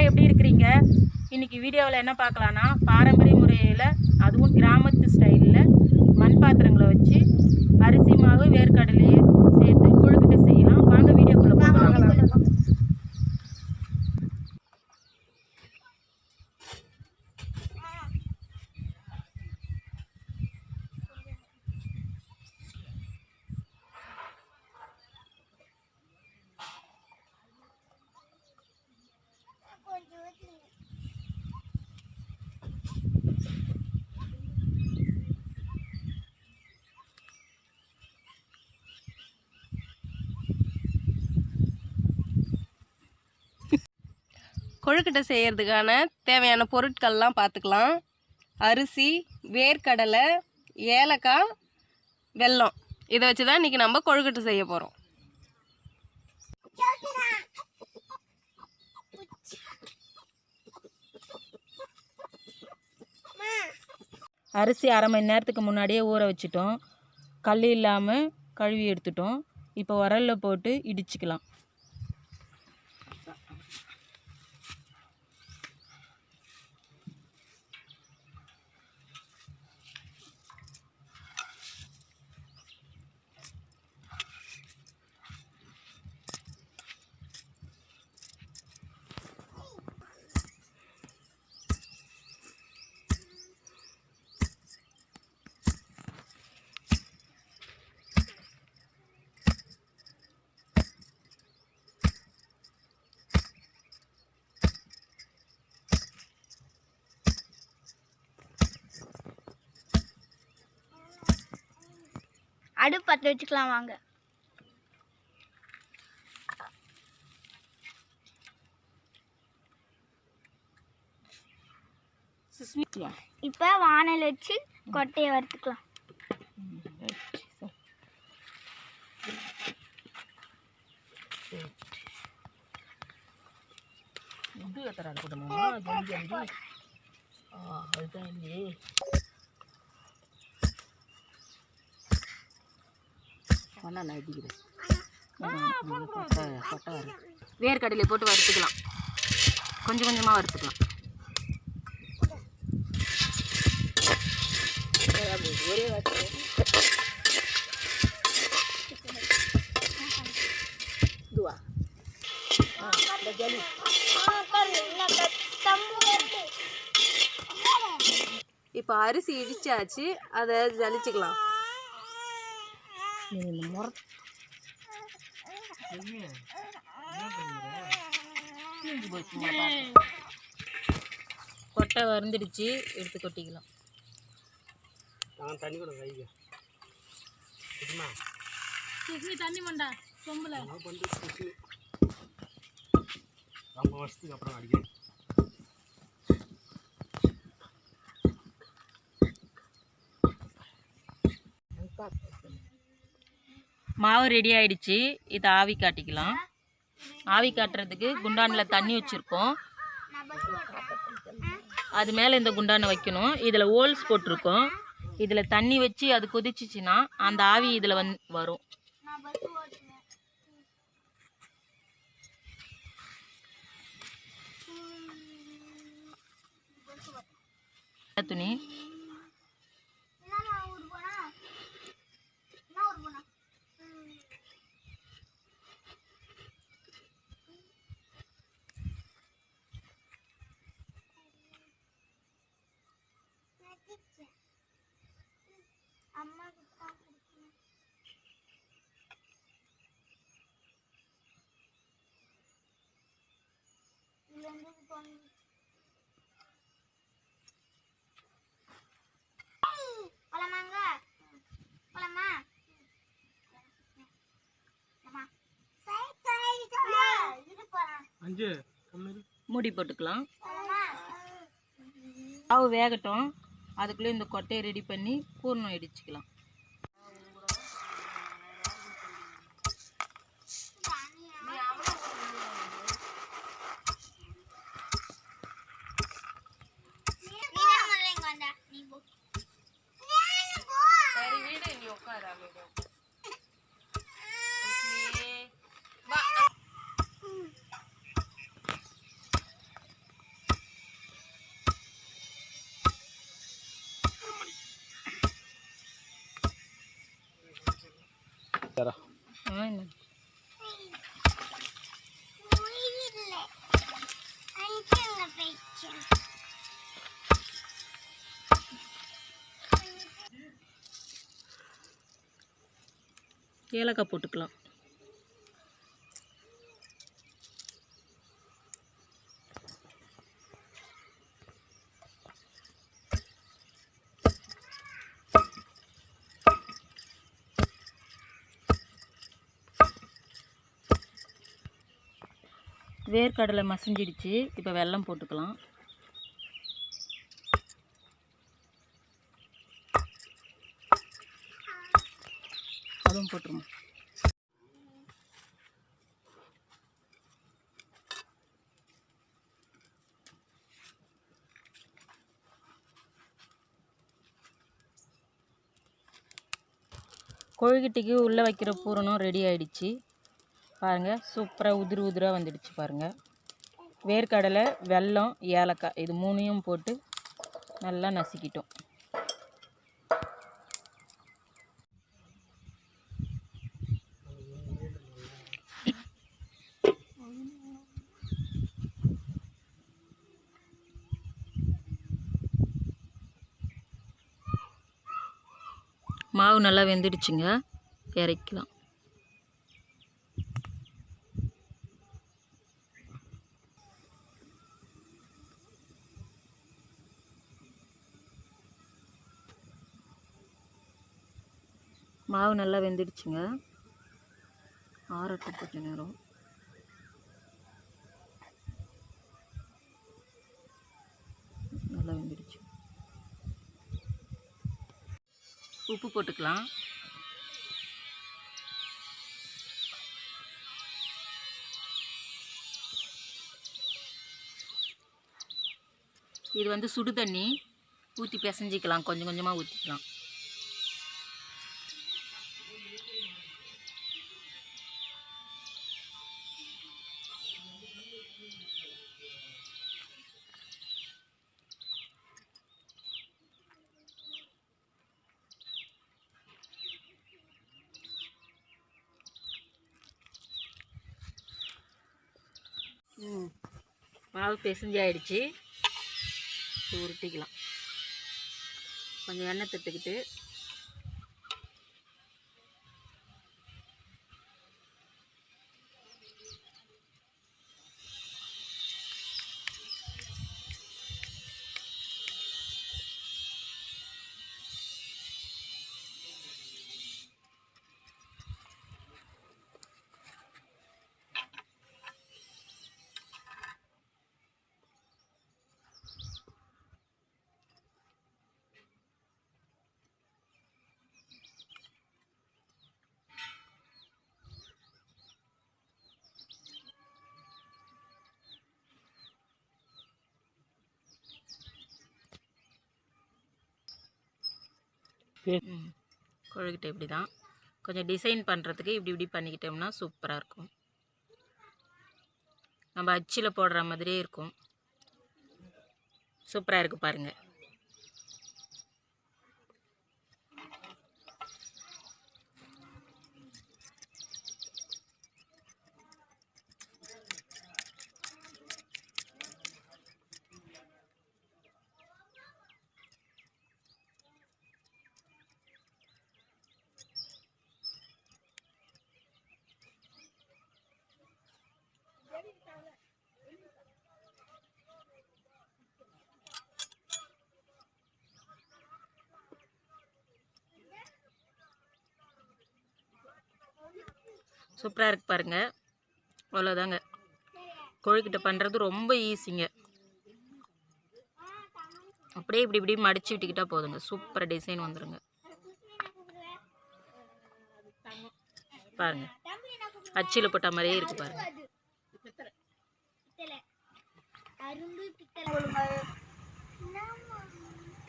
எல்லாம் எப்படி இருக்கிறீங்க? இன்னைக்கு வீடியோவில் என்ன பார்க்கலான்னா, பாரம்பரிய முறையில் அதுவும் கிராமத்து ஸ்டைலில் மண் பாத்திரங்களை வச்சு அரிசி மாவு வேர்க்கடலையே சேர்த்து கொழுக்கட்டை செய்யலாம். வாங்க வீடியோக்குள்ளே போகலாம். கொழுக்கட்டை செய்கிறதுக்கான தேவையான பொருட்கள்லாம் பார்த்துக்கலாம். அரிசி, வேர்க்கடலை, ஏலக்காய், வெல்லம், இதை வச்சு தான் இன்றைக்கி நம்ம கொழுக்கட்டை செய்ய போகிறோம். அரிசி அரை மணி நேரத்துக்கு முன்னாடியே ஊற வச்சுட்டோம். கல் இல்லாமல் கழுவி எடுத்துட்டோம். இப்போ உரலில் போட்டு இடிச்சுக்கலாம். அடுப்பு பற்ற வச்சுக்கலாம் வாங்க. இப்போ வானல் வச்சு கொட்டையை வறுத்துக்கலாம். வேர்க்கடலை போட்டு வறுத்துக்கலாம். கொஞ்சம் கொஞ்சமாக வறுத்துக்கலாம். இப்போ அரிசி இடிச்சாச்சு, அதை ஜலிச்சுக்கலாம். கொட்டை வறுந்துடுச்சு, எடுத்து கொட்டிக்கலாம். தண்ணி மண்டா சொம்புல ரொம்ப வருஷத்துக்கு அப்புறம் அடிக்கிறேன். மாவு ரெடி ஆயிடுச்சு. இதை ஆவி காட்டிக்கலாம். ஆவி காட்டுறதுக்கு குண்டானில் தண்ணி வச்சுருக்கோம். அது மேலே இந்த குண்டானை வைக்கணும். இதில் ஹோல்ஸ் போட்டிருக்கோம். இதில் தண்ணி வச்சு அது கொதிச்சிச்சின்னா அந்த ஆவி இதில் வரும். துணி மூடி போட்டுக்கலாம். மாவு வேகட்டும். அதுக்குள்ளே இந்த கொட்டையை ரெடி பண்ணி பூர்ணம் இடிச்சுக்கலாம். தரா ஏலக்காய் போட்டுக்கலாம். வேர்க்கடலை மசிஞ்சிடுச்சு. இப்போ வெல்லம் போட்டுக்கலாம். அதுவும் போட்டுருவோம். கொழுக்கட்டைக்கு உள்ளே வைக்கிற பூரணம் ரெடி ஆகிடுச்சு. பாருங்கள், சூப்பராக உதிர் உதிராக வந்துடுச்சு பாருங்கள். வேர்க்கடலை, வெல்லம், ஏலக்காய் இது மூணையும் போட்டு நல்லா நசுக்கிட்டோம். மாவு நல்லா வெந்துடுச்சுங்க, இறக்கலாம். மாவு நல்லா வெந்துடுச்சுங்க, ஆறட்டும் கொஞ்ச நேரம். நல்லா வெந்துடுச்சு. உப்பு போட்டுக்கலாம். இது வந்து சுடு தண்ணி ஊற்றி பிசைஞ்சிக்கலாம். கொஞ்சம் கொஞ்சமாக ஊற்றிக்கலாம். மாவு பிசைஞ்சு ஆயிடுச்சு. உருட்டிக்கலாம். கொஞ்சம் எண்ணெய் தட்டுக்கிட்டு கொழுக்கட்டை இப்படி தான். கொஞ்சம் டிசைன் பண்ணுறதுக்கு இப்படி இப்படி பண்ணிக்கிட்டோம்னா சூப்பராக இருக்கும். நம்ம அச்சில் போடுற மாதிரியே இருக்கும். சூப்பராக இருக்குது பாருங்கள். சூப்பராக இருக்குது பாருங்கள். அவ்வளோதாங்க. கொழுக்கட்டை பண்ணுறது ரொம்ப ஈஸிங்க. அப்படியே இப்படி இப்படி மடித்து விட்டுக்கிட்டால் போதுங்க. சூப்பராக டிசைன் வந்துடுங்க. பாருங்கள், அச்சில் போட்ட மாதிரியே இருக்குது பாருங்கள்.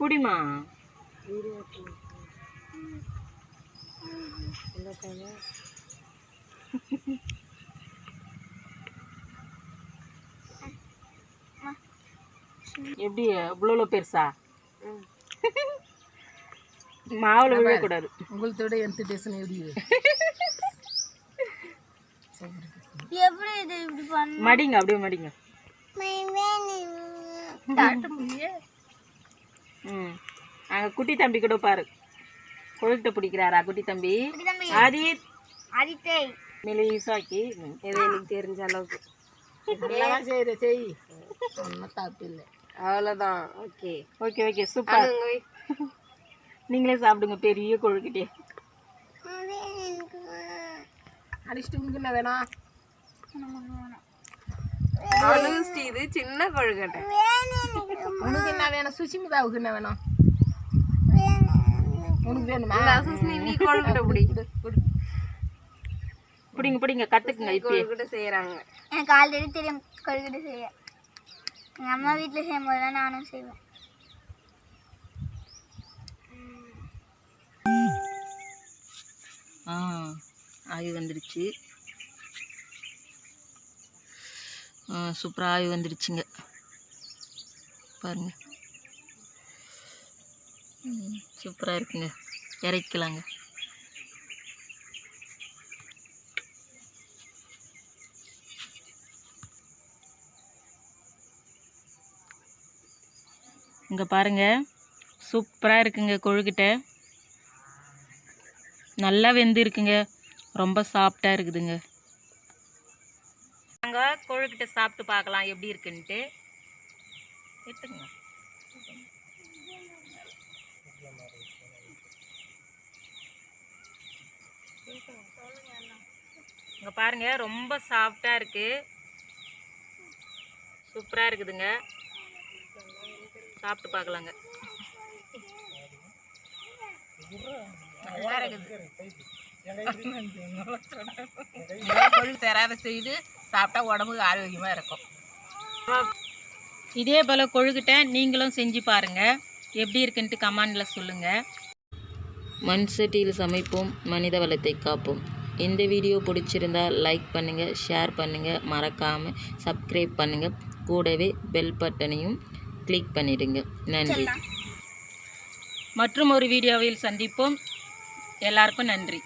புடிமா எப்படி இவ்வளோ பெருசா? மாவுல விழக்கூடாது. உங்கள்கிட்ட எந்த டேஷன் எப்படி எப்படி இது இப்படி பண்ண மடிங்க, அப்படியே மடிங்க. அங்கே குட்டி தம்பி கூட பாரு, கொழுக்கிட்ட பிடிக்கிறாரா குட்டி தம்பி? ஆதித் ஆதித்தை மெலிசாக்கி எது எனக்கு தெரிஞ்ச அளவுக்கு செய், ஒன்றும் தப்பு இல்லை. அவ்வளோதான். Okay okay okay, super. நீங்களே சாப்பிடுங்க பெரிய கொழுக்கிட்டே. அடிச்சுட்டு உங்களுக்கு என்ன வேணும்? இது சின்ன கொழுக்கட்டை. உனக்கு என்ன வேணும்? சுஷிமிதாவுக்கு என்ன வேணும்? உனக்கு வேணுமா? நீ கொழுக்கட்டை பிடிங்க பிடிங்க, கற்றுக்குங்க. இப்போ கொழுக்கட்டை செய்கிறாங்க. எனக்கு ஆல்ரெடி தெரியும் கொழுக்கட்டை செய்ய. எங்கள் அம்மா வீட்டில் செய்யும் போது தான் நானும் செய்வேன். ஆவி வந்துடுச்சு. சூப்பராக ஆவி வந்துடுச்சுங்க பாருங்க. சூப்பராக இருக்குங்க. இறக்கலாங்க. இங்கே பாருங்க, சூப்பராக இருக்குங்க கொழுக்கிட்ட. நல்லா வெந்து இருக்குங்க, ரொம்ப சாஃப்டாக இருக்குதுங்க. நாங்கள் கொழுக்கிட்ட சாப்பிட்டு பார்க்கலாம் எப்படி இருக்குன்ட்டு. எடுத்துங்க. இங்கே பாருங்க, ரொம்ப சாஃப்டாக இருக்குது, சூப்பராக இருக்குதுங்க. சாப்பிட்டு பார்க்கலாங்க. சேராத செய்து சாப்பிட்டா உடம்புக்கு ஆரோக்கியமாக இருக்கும். இதே போல் கொழுக்கிட்ட நீங்களும் செஞ்சு பாருங்கள், எப்படி இருக்குன்ட்டு கமெண்டில் சொல்லுங்கள். மண் சட்டியில் சமைப்போம், மனித வளத்தை காப்போம். இந்த வீடியோ பிடிச்சிருந்தா லைக் பண்ணுங்கள், ஷேர் பண்ணுங்கள், மறக்காமல் சப்ஸ்கிரைப் பண்ணுங்கள். கூடவே பெல் பட்டனையும் கிளிக் பண்ணிடுங்க. நன்றி. மற்றும் ஒரு வீடியோவில் சந்திப்போம். எல்லாருக்கும் நன்றி.